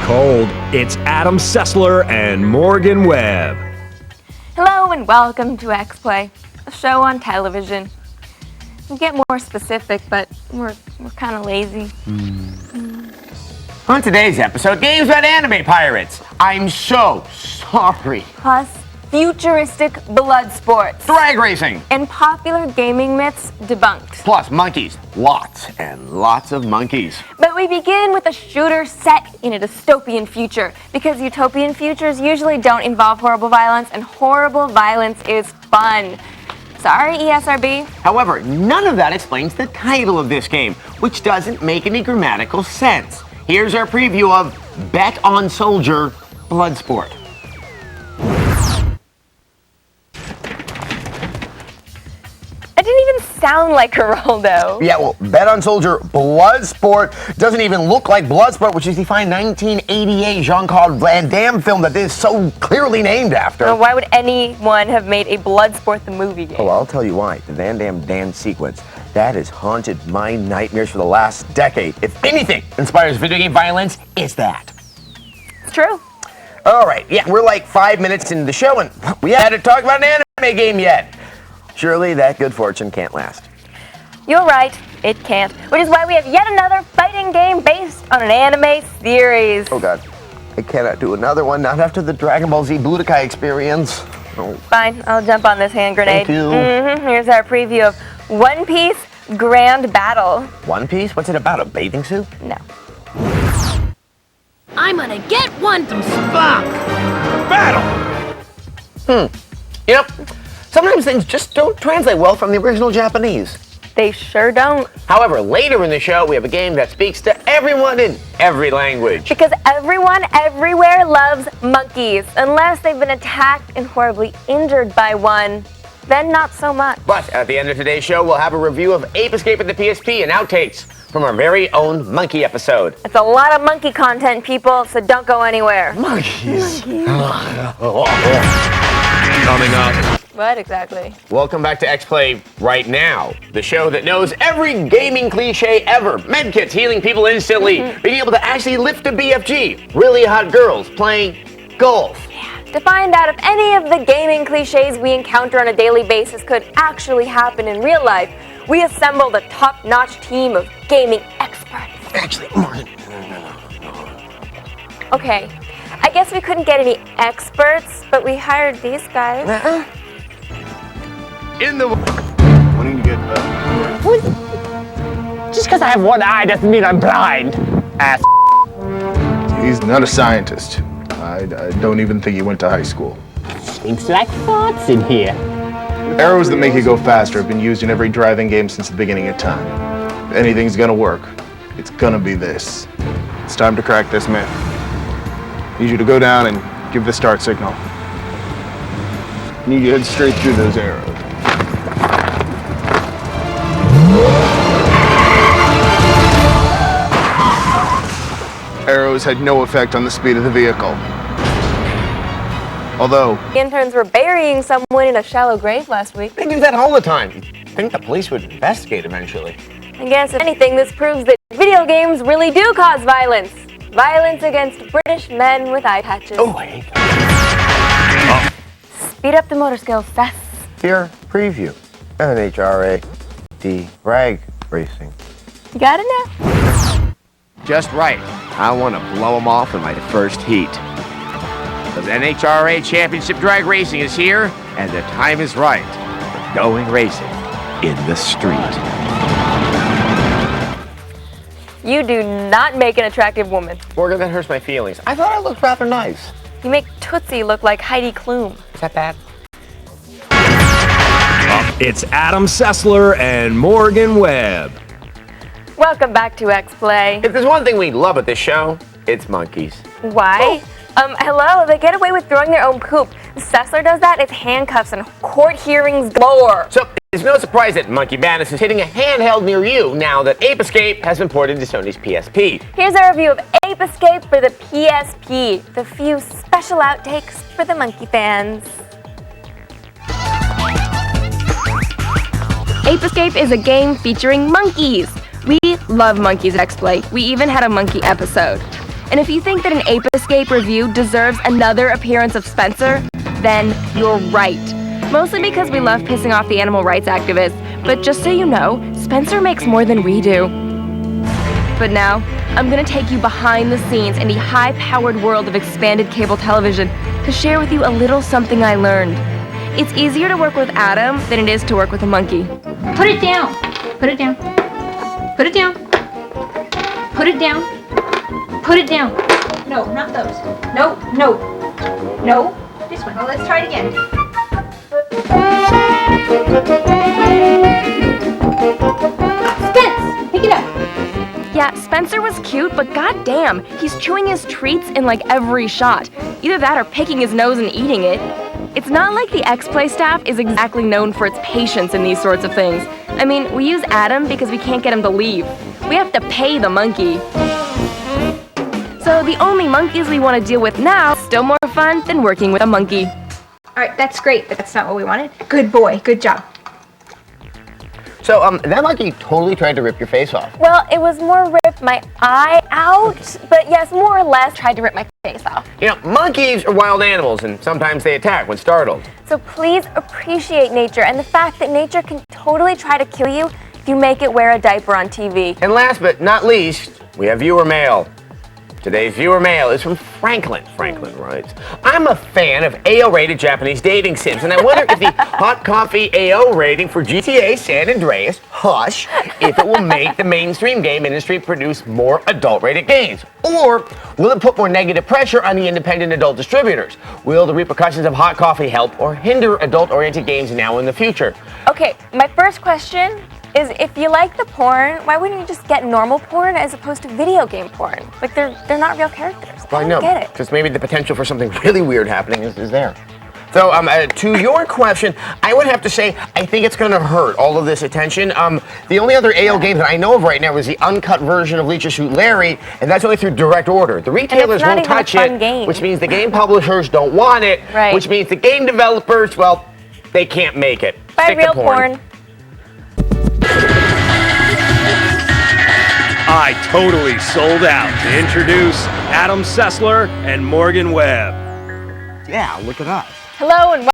cold. It's Adam Sessler and Morgan Webb. Hello and welcome to Xplay, a show on television. We get more specific, but we're kind of lazy. On today's episode, games about anime pirates. I'm so sorry. Plus, futuristic blood sports. Drag racing. And popular gaming myths debunked. Plus monkeys. Lots and lots of monkeys. But we begin with a shooter set in a dystopian future, because utopian futures usually don't involve horrible violence, and horrible violence is fun. Sorry, ESRB. However, none of that explains the title of this game, which doesn't make any grammatical sense. Here's our preview of Bet on Soldier Bloodsport. It didn't even sound like Geraldo. Yeah, well, Bet on Soldier Bloodsport doesn't even look like Bloodsport, which is the fine 1988 Jean-Claude Van Damme film that is so clearly named after. Now, why would anyone have made a Bloodsport the movie game? Oh, I'll tell you why. The Van Damme dance sequence, that has haunted my nightmares for the last decade. If anything inspires video game violence, it's that. It's true. All right, yeah, we're like 5 minutes into the show, and we haven't talked about an anime game yet. Surely that good fortune can't last. You're right, it can't. Which is why we have yet another fighting game based on an anime series. Oh, God. I cannot do another one, not after the Dragon Ball Z Budokai experience. Oh. Fine, I'll jump on this hand grenade. Thank you. Here's our preview of One Piece Grand Battle. One Piece? What's it about, a bathing suit? No. I'm gonna get one from Spock! Battle! You know, sometimes things just don't translate well from the original Japanese. They sure don't. However, later in the show, we have a game that speaks to everyone in every language. Because everyone everywhere loves monkeys. Unless they've been attacked and horribly injured by one, then not so much. But at the end of today's show, we'll have a review of Ape Escape at the PSP and outtakes from our very own monkey episode. It's a lot of monkey content, people, so don't go anywhere. Monkeys. Coming up. What exactly? Welcome back to Xplay Right Now, the show that knows every gaming cliche ever. Medkits healing people instantly, being able to actually lift a BFG, really hot girls playing golf. To find out if any of the gaming cliches we encounter on a daily basis could actually happen in real life, we assembled a top-notch team of gaming experts. Actually, Morgan. Okay, I guess we couldn't get any experts, but we hired these guys. In the... Wanting to get Just because I have one eye doesn't mean I'm blind, ass. He's not a scientist. I don't even think he went to high school. Stinks like thoughts in here. Arrows that make you go faster have been used in every driving game since the beginning of time. If anything's gonna work, it's gonna be this. It's time to crack this myth. Need you to go down and give the start signal. Need you to head straight through those arrows. Arrows had no effect on the speed of the vehicle. Although, Interns were burying someone in a shallow grave last week. They do that all the time. I think the police would investigate eventually. I guess, if anything, this proves that video games really do cause violence. Violence against British men with eye patches. Oh, I hate that. Speed up the motor skills, Seth. Here, preview. NHRA. Drag racing. You got it now? Just right. I want to blow them off in my first heat. Because NHRA Championship Drag Racing is here, and the time is right for going racing in the street. You do not make an attractive woman. Morgan, that hurts my feelings. I thought I looked rather nice. You make Tootsie look like Heidi Klum. Is that bad? It's Adam Sessler and Morgan Webb. Welcome back to Xplay. If there's one thing we love at this show, it's monkeys. Why? Hello, they get away with throwing their own poop. Sessler does that, it's handcuffs and court hearings galore. So, it's no surprise that Monkey Madness is hitting a handheld near you now that Ape Escape has been ported to Sony's PSP. Here's a review of Ape Escape for the PSP. The few special outtakes for the monkey fans. Ape Escape is a game featuring monkeys. We love monkeys at Xplay. We even had a monkey episode. And if you think that an Ape Escape review deserves another appearance of Spencer, then you're right. Mostly because we love pissing off the animal rights activists, but just so you know, Spencer makes more than we do. But now, I'm gonna take you behind the scenes in the high-powered world of expanded cable television to share with you a little something I learned. It's easier to work with Adam than it is to work with a monkey. Put it down. Put it down. Put it down. Put it down. Put it down. No, not those. No, no. No. This one. Oh, let's try it again. Spence, pick it up. Yeah, Spencer was cute, but goddamn, he's chewing his treats in like every shot. Either that or picking his nose and eating it. It's not like the Xplay staff is exactly known for its patience in these sorts of things. I mean, we use Adam because we can't get him to leave. We have to pay the monkey. So the only monkeys we want to deal with now is still more fun than working with a monkey. All right, that's great, but that's not what we wanted. Good boy, good job. So, that monkey totally tried to rip your face off. Well, it was more rip my eye out, but yes, more or less tried to rip my face off. You know, monkeys are wild animals, and sometimes they attack when startled. So please appreciate nature and the fact that nature can totally try to kill you if you make it wear a diaper on TV. And last but not least, we have viewer mail. Today's viewer mail is from Franklin. Franklin writes, I'm a fan of AO-rated Japanese dating sims, and I wonder if the Hot Coffee AO rating for GTA San Andreas, hush, if it will make the mainstream game industry produce more adult-rated games. Or will it put more negative pressure on the independent adult distributors? Will the repercussions of Hot Coffee help or hinder adult-oriented games now in the future? Okay, my first question is, if you like the porn, why wouldn't you just get normal porn as opposed to video game porn? Like, they're not real characters. Well, I don't get it. because maybe the potential for something really weird happening is there. So, to your question, I would have to say I think it's going to hurt all of this attention. The only other AO game that I know of right now is the uncut version of Leisure Suit Larry, and that's only through direct order. The retailers not won't even a touch fun it, game. which means the game publishers don't want it, Right. which means the game developers, well, they can't make it. Buy Stick to real porn. I totally sold out to introduce Adam Sessler and Morgan Webb. Yeah, look at us. Hello and